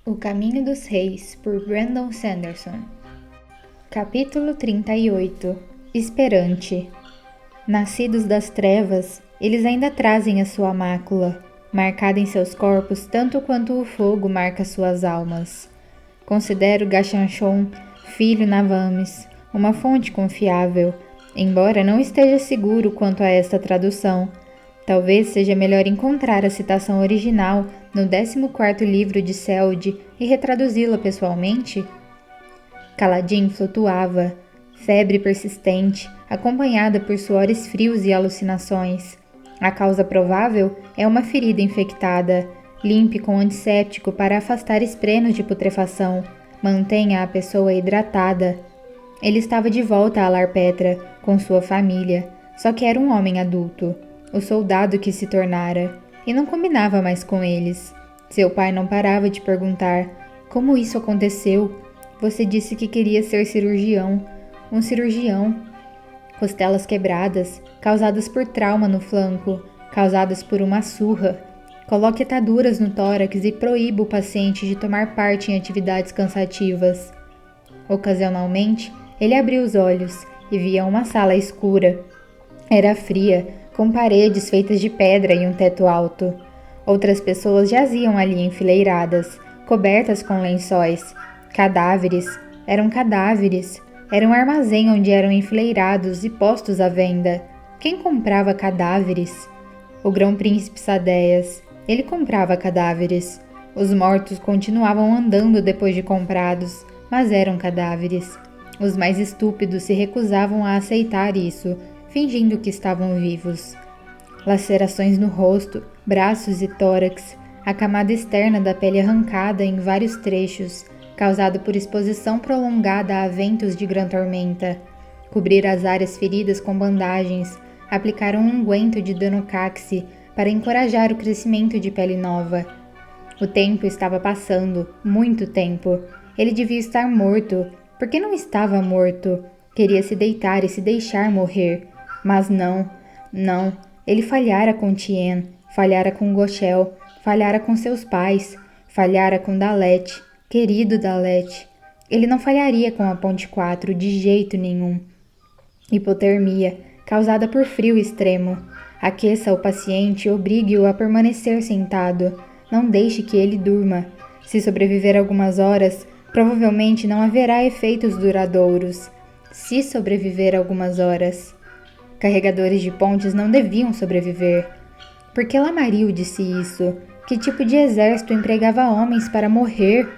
O Caminho dos Reis, por Brandon Sanderson. Capítulo 38. Esperante. Nascidos das trevas, eles ainda trazem a sua mácula, marcada em seus corpos tanto quanto o fogo marca suas almas. Considero Gachanchon, filho Navames, uma fonte confiável, embora não esteja seguro quanto a esta tradução. Talvez seja melhor encontrar a citação original no 14º livro de Seld e retraduzi-la pessoalmente. Kaladin flutuava, febre persistente, acompanhada por suores frios e alucinações. A causa provável é uma ferida infectada. Limpe com antisséptico para afastar esprenos de putrefação. Mantenha a pessoa hidratada. Ele estava de volta a Larpetra, com sua família, só que era um homem adulto. O soldado que se tornara, e não combinava mais com eles. Seu pai não parava de perguntar: como isso aconteceu? Você disse que queria ser cirurgião. Um cirurgião. Costelas quebradas, causadas por trauma no flanco, causadas por uma surra. Coloque ataduras no tórax e proíba o paciente de tomar parte em atividades cansativas. Ocasionalmente, ele abriu os olhos e via uma sala escura. Era fria, com paredes feitas de pedra e um teto alto. Outras pessoas jaziam ali enfileiradas, cobertas com lençóis. Cadáveres. Era um armazém onde eram enfileirados e postos à venda. Quem comprava cadáveres? O grão-príncipe Sadeias. Ele comprava cadáveres. Os mortos continuavam andando depois de comprados, mas eram cadáveres. Os mais estúpidos se recusavam a aceitar isso, fingindo que estavam vivos. Lacerações no rosto, braços e tórax, a camada externa da pele arrancada em vários trechos, causada por exposição prolongada a ventos de grã tormenta. Cobrir as áreas feridas com bandagens, aplicar um unguento de danocaxi para encorajar o crescimento de pele nova. O tempo estava passando, muito tempo. Ele devia estar morto. Por que não estava morto? Queria se deitar e se deixar morrer. Mas não. Ele falhara com Tien, falhara com Gochel, falhara com seus pais, falhara com Dalet, querido Dalet. Ele não falharia com a Ponte 4 de jeito nenhum. Hipotermia, causada por frio extremo. Aqueça o paciente e obrigue-o a permanecer sentado. Não deixe que ele durma. Se sobreviver algumas horas, provavelmente não haverá efeitos duradouros. Se sobreviver algumas horas. Carregadores de pontes não deviam sobreviver. Por que Lamaril disse isso? Que tipo de exército empregava homens para morrer?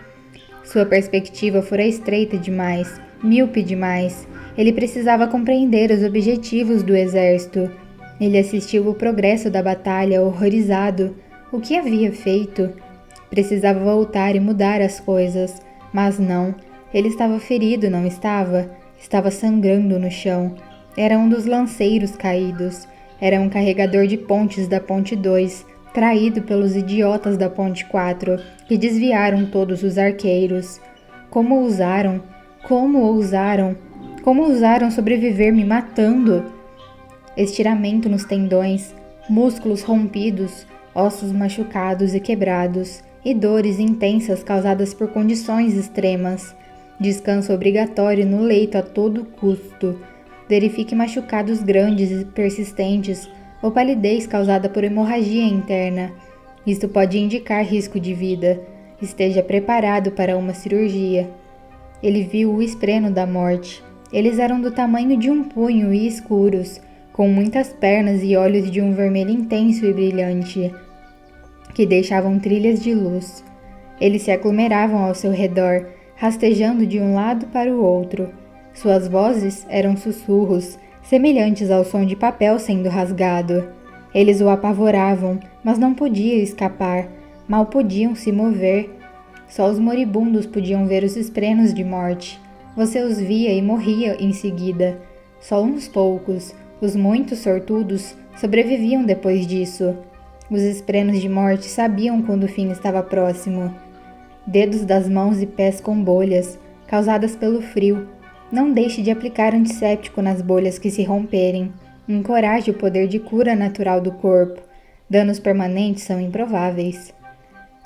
Sua perspectiva fora estreita demais, míope demais. Ele precisava compreender os objetivos do exército. Ele assistiu o progresso da batalha horrorizado. O que havia feito? Precisava voltar e mudar as coisas. Mas não. Ele estava ferido, não estava? Estava sangrando no chão. Era um dos lanceiros caídos. Era um carregador de pontes da Ponte 2, traído pelos idiotas da Ponte 4, que desviaram todos os arqueiros. Como ousaram? Como ousaram sobreviver me matando? Estiramento nos tendões, músculos rompidos, ossos machucados e quebrados, e dores intensas causadas por condições extremas. Descanso obrigatório no leito a todo custo. Verifique machucados grandes e persistentes ou palidez causada por hemorragia interna. Isto pode indicar risco de vida. Esteja preparado para uma cirurgia. Ele viu o espreno da morte. Eles eram do tamanho de um punho e escuros, com muitas pernas e olhos de um vermelho intenso e brilhante, que deixavam trilhas de luz. Eles se aglomeravam ao seu redor, rastejando de um lado para o outro. Suas vozes eram sussurros, semelhantes ao som de papel sendo rasgado. Eles o apavoravam, mas não podia escapar, mal podiam se mover. Só os moribundos podiam ver os esprenos de morte. Você os via e morria em seguida. Só uns poucos, os muitos sortudos, sobreviviam depois disso. Os esprenos de morte sabiam quando o fim estava próximo. Dedos das mãos e pés com bolhas, causadas pelo frio. Não deixe de aplicar antisséptico nas bolhas que se romperem. Encoraje o poder de cura natural do corpo. Danos permanentes são improváveis.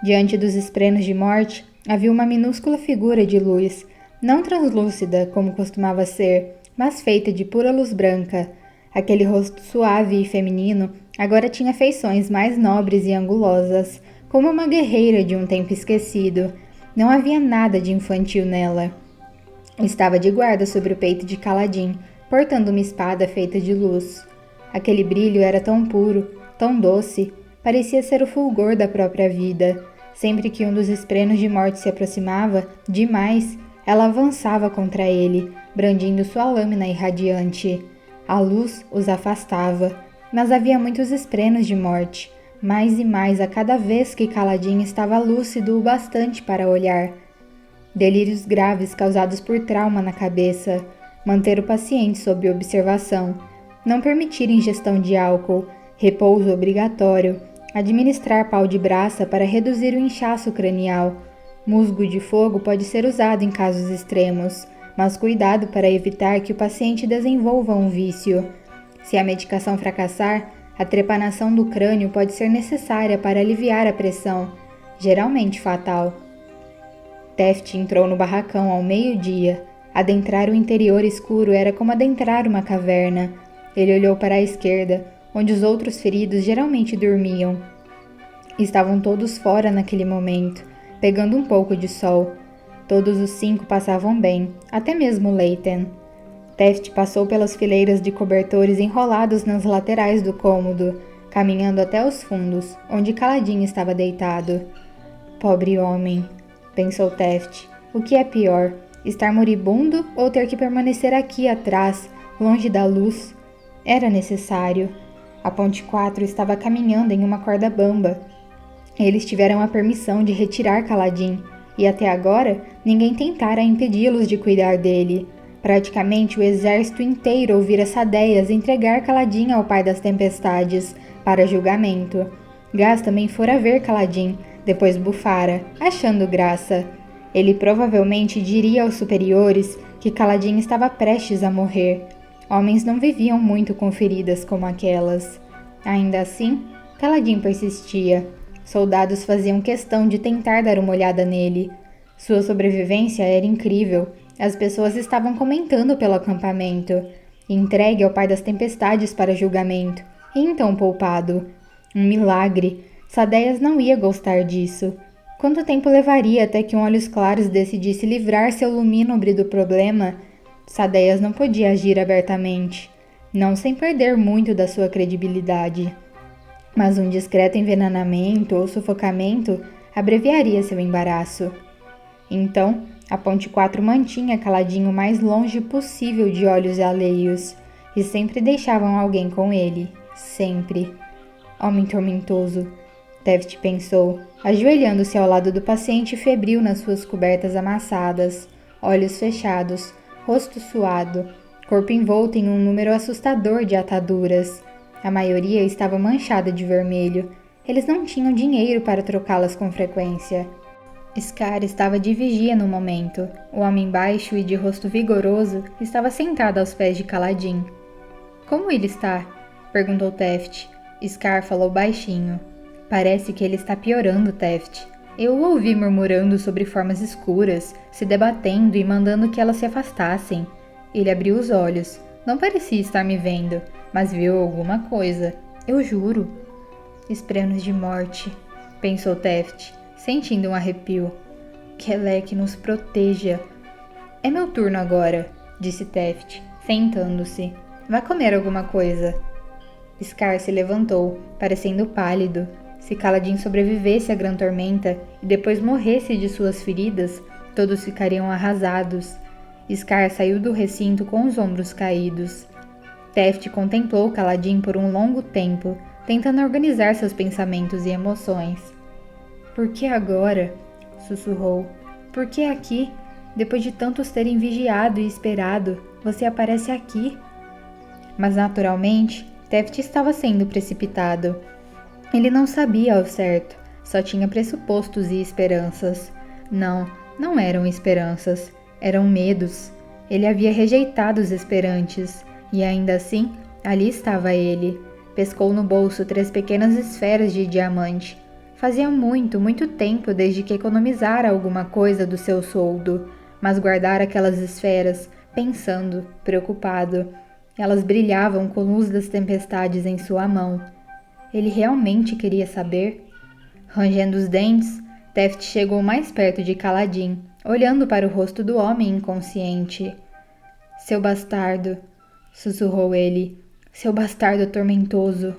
Diante dos esprenos de morte, havia uma minúscula figura de luz, não translúcida como costumava ser, mas feita de pura luz branca. Aquele rosto suave e feminino agora tinha feições mais nobres e angulosas, como uma guerreira de um tempo esquecido. Não havia nada de infantil nela. Estava de guarda sobre o peito de Kaladin, portando uma espada feita de luz. Aquele brilho era tão puro, tão doce, parecia ser o fulgor da própria vida. Sempre que um dos esprenos de morte se aproximava, demais, ela avançava contra ele, brandindo sua lâmina irradiante. A luz os afastava, mas havia muitos esprenos de morte, mais e mais a cada vez que Kaladin estava lúcido o bastante para olhar. Delírios graves causados por trauma na cabeça, manter o paciente sob observação, não permitir ingestão de álcool, repouso obrigatório, administrar pau de braça para reduzir o inchaço cranial. Musgo de fogo pode ser usado em casos extremos, mas cuidado para evitar que o paciente desenvolva um vício. Se a medicação fracassar, a trepanação do crânio pode ser necessária para aliviar a pressão, geralmente fatal. Teft entrou no barracão ao meio-dia. Adentrar o interior escuro era como adentrar uma caverna. Ele olhou para a esquerda, onde os outros feridos geralmente dormiam. Estavam todos fora naquele momento, pegando um pouco de sol. Todos os 5 passavam bem, até mesmo Leiten. Teft passou pelas fileiras de cobertores enrolados nas laterais do cômodo, caminhando até os fundos, onde Kaladin estava deitado. Pobre homem, pensou Teft. O que é pior, estar moribundo ou ter que permanecer aqui atrás, longe da luz? Era necessário. A Ponte 4 estava caminhando em uma corda bamba. Eles tiveram a permissão de retirar Kaladin, e até agora ninguém tentara impedi-los de cuidar dele. Praticamente o exército inteiro ouvira Sadeias entregar Kaladin ao Pai das Tempestades, para julgamento. Gás também fora ver Kaladin, depois bufara, achando graça. Ele provavelmente diria aos superiores que Kaladin estava prestes a morrer. Homens não viviam muito com feridas como aquelas. Ainda assim, Kaladin persistia. Soldados faziam questão de tentar dar uma olhada nele. Sua sobrevivência era incrível. As pessoas estavam comentando pelo acampamento. Entregue ao Pai das Tempestades para julgamento, e então poupado. Um milagre. Sadeias não ia gostar disso. Quanto tempo levaria até que um Olhos Claros decidisse livrar seu lumínobre do problema? Sadeias não podia agir abertamente, não sem perder muito da sua credibilidade. Mas um discreto envenenamento ou sufocamento abreviaria seu embaraço. Então, a Ponte 4 mantinha Kaladin o mais longe possível de olhos alheios, e sempre deixavam alguém com ele, sempre. Homem tormentoso, Teft pensou, ajoelhando-se ao lado do paciente febril nas suas cobertas amassadas, olhos fechados, rosto suado, corpo envolto em um número assustador de ataduras. A maioria estava manchada de vermelho. Eles não tinham dinheiro para trocá-las com frequência. Scar estava de vigia no momento. O homem baixo e de rosto vigoroso estava sentado aos pés de Kaladin. Como ele está? Perguntou Teft. Scar falou baixinho. Parece que ele está piorando, Teft. Eu o ouvi murmurando sobre formas escuras, se debatendo e mandando que elas se afastassem. Ele abriu os olhos. Não parecia estar me vendo, mas viu alguma coisa. Eu juro. Esprenos de morte, pensou Teft, sentindo um arrepio. Kelek nos proteja. É meu turno agora, disse Teft, sentando-se. Vá comer alguma coisa. Scar se levantou, parecendo pálido. Se Kaladin sobrevivesse à grã tormenta e depois morresse de suas feridas, todos ficariam arrasados. Scar saiu do recinto com os ombros caídos. Teft contemplou Kaladin por um longo tempo, tentando organizar seus pensamentos e emoções. Por que agora? Sussurrou. Por que aqui? Depois de tantos terem vigiado e esperado, você aparece aqui? Mas naturalmente, Teft estava sendo precipitado. Ele não sabia ao certo, só tinha pressupostos e esperanças. Não eram esperanças, eram medos. Ele havia rejeitado os esperantes, e ainda assim, ali estava ele. Pescou no bolso 3 pequenas esferas de diamante. Fazia muito, muito tempo desde que economizara alguma coisa do seu soldo, mas guardara aquelas esferas, pensando, preocupado. Elas brilhavam com luz das tempestades em sua mão. Ele realmente queria saber? Rangendo os dentes, Teft chegou mais perto de Kaladin, olhando para o rosto do homem inconsciente. Seu bastardo, sussurrou ele. Seu bastardo tormentoso.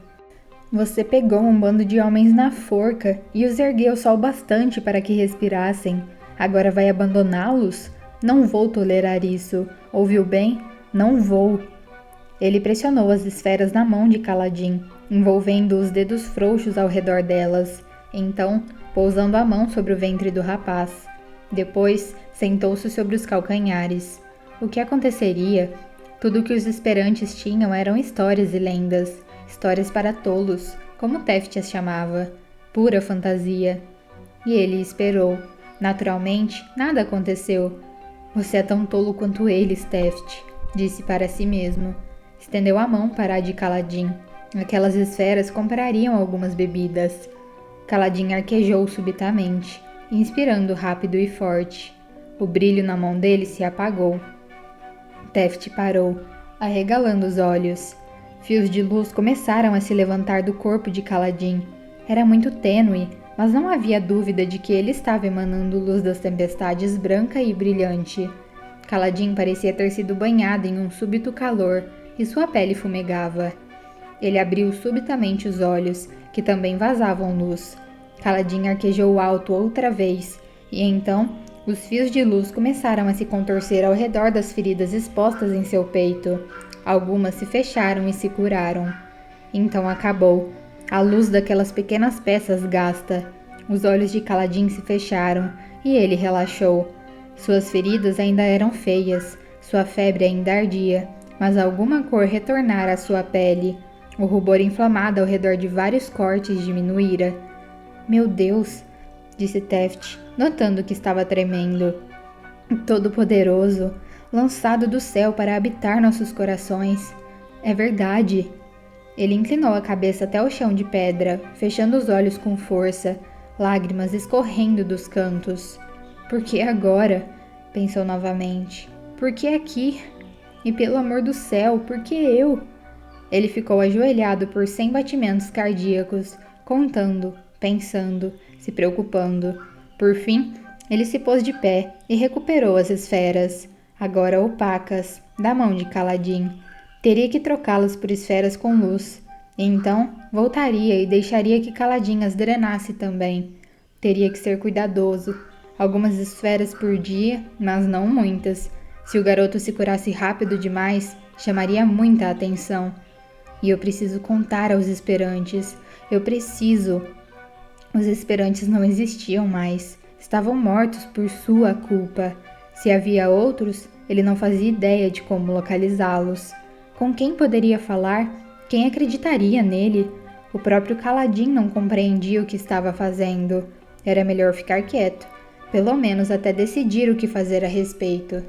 Você pegou um bando de homens na forca e os ergueu só o bastante para que respirassem. Agora vai abandoná-los? Não vou tolerar isso. Ouviu bem? Não vou. Ele pressionou as esferas na mão de Kaladin, envolvendo os dedos frouxos ao redor delas. Então, pousando a mão sobre o ventre do rapaz. Depois, sentou-se sobre os calcanhares. O que aconteceria? Tudo o que os esperantes tinham eram histórias e lendas. Histórias para tolos, como Teft as chamava. Pura fantasia. E ele esperou. Naturalmente, nada aconteceu. Você é tão tolo quanto eles, Teft, disse para si mesmo. Estendeu a mão para a de Kaladin. Aquelas esferas comprariam algumas bebidas. Kaladin arquejou subitamente, inspirando rápido e forte. O brilho na mão dele se apagou. Teft parou, arregalando os olhos. Fios de luz começaram a se levantar do corpo de Kaladin. Era muito tênue, mas não havia dúvida de que ele estava emanando luz das tempestades branca e brilhante. Kaladin parecia ter sido banhado em um súbito calor e sua pele fumegava. Ele abriu subitamente os olhos, que também vazavam luz. Kaladin arquejou alto outra vez, e então os fios de luz começaram a se contorcer ao redor das feridas expostas em seu peito. Algumas se fecharam e se curaram. Então acabou. A luz daquelas pequenas peças gasta. Os olhos de Kaladin se fecharam e ele relaxou. Suas feridas ainda eram feias, sua febre ainda ardia, mas alguma cor retornara à sua pele. O rubor inflamado ao redor de vários cortes diminuíra. Meu Deus, disse Teft, notando que estava tremendo. Todo-Poderoso, lançado do céu para habitar nossos corações. É verdade. Ele inclinou a cabeça até o chão de pedra, fechando os olhos com força, lágrimas escorrendo dos cantos. Por que agora? Pensou novamente. Por que aqui? E pelo amor do céu, por que eu? Ele ficou ajoelhado por 100 batimentos cardíacos, contando, pensando, se preocupando. Por fim, ele se pôs de pé e recuperou as esferas, agora opacas, da mão de Kaladin. Teria que trocá-las por esferas com luz. E então, voltaria e deixaria que Kaladin as drenasse também. Teria que ser cuidadoso. Algumas esferas por dia, mas não muitas. Se o garoto se curasse rápido demais, chamaria muita atenção. E eu preciso contar aos esperantes. Eu preciso. Os esperantes não existiam mais. Estavam mortos por sua culpa. Se havia outros, ele não fazia ideia de como localizá-los. Com quem poderia falar? Quem acreditaria nele? O próprio Kaladin não compreendia o que estava fazendo. Era melhor ficar quieto, pelo menos até decidir o que fazer a respeito.